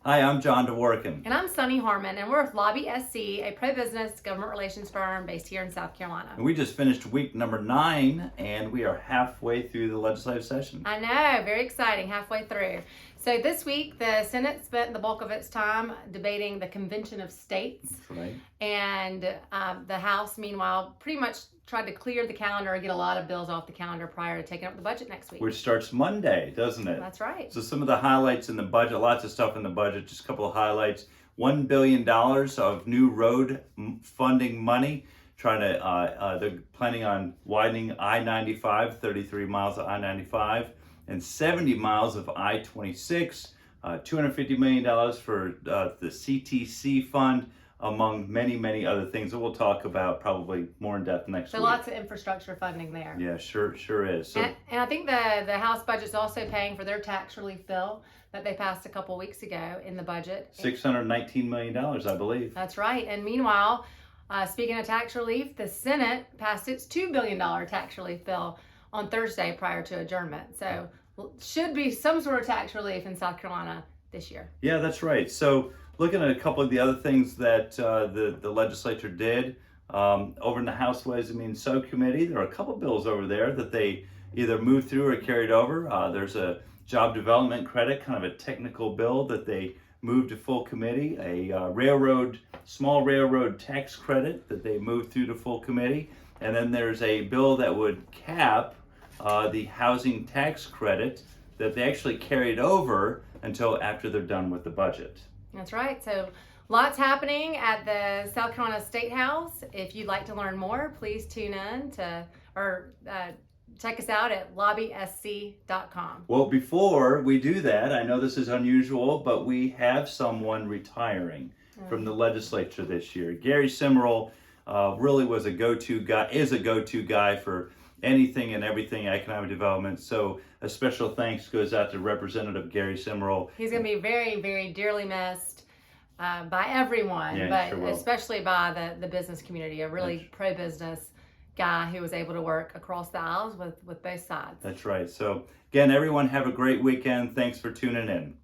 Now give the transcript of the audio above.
Hi, I'm John DeWorkin. And I'm Sunnie Harmon, and we're with LobbySC, a pro-business government relations firm based here in South Carolina. And we just finished week number 9, and we are halfway through the legislative session. I know, very exciting, halfway through. So this week, the Senate spent the bulk of its time debating the Convention of States. That's right. And the House, meanwhile, pretty much tried to clear the calendar and get a lot of bills off the calendar prior to taking up the budget next week. Which starts Monday, doesn't it? That's right. So some of the highlights in the budget, lots of stuff in the budget, just a couple of highlights. $1 billion of new road funding money. They're planning on widening I-95, 33 miles of I-95, and 70 miles of I-26. $250 million for the CTC fund, among many, many other things that we'll talk about probably more in depth next week. So lots of infrastructure funding there. Yeah, sure is. So, and I think the House budget's also paying for their tax relief bill that they passed a couple weeks ago in the budget. $619 million, I believe. That's right. And meanwhile, speaking of tax relief, the Senate passed its $2 billion tax relief bill on Thursday prior to adjournment. So should be some sort of tax relief in South Carolina this year. Yeah, that's right. So looking at a couple of the other things that the legislature did, over in the House Ways and Means Subcommittee, there are a couple bills over there that they either moved through or carried over. There's a job development credit, kind of a technical bill that they moved to full committee, a small railroad tax credit that they moved through to full committee, and then there's a bill that would cap the housing tax credit that they actually carried over until after they're done with the budget. That's right. So lots happening at the South Carolina State House. If you'd like to learn more, please tune in check us out at LobbySC.com. Well, before we do that, I know this is unusual, but we have someone retiring from the legislature this year. Gary Simmerl really was is a go-to guy for anything and everything economic development. So a special thanks goes out to Representative Gary Simmerl. He's going to be very, very dearly missed by everyone, but sure especially by the business community. A really pro-business guy who was able to work across the aisles with both sides. That's right. So again, everyone have a great weekend. Thanks for tuning in.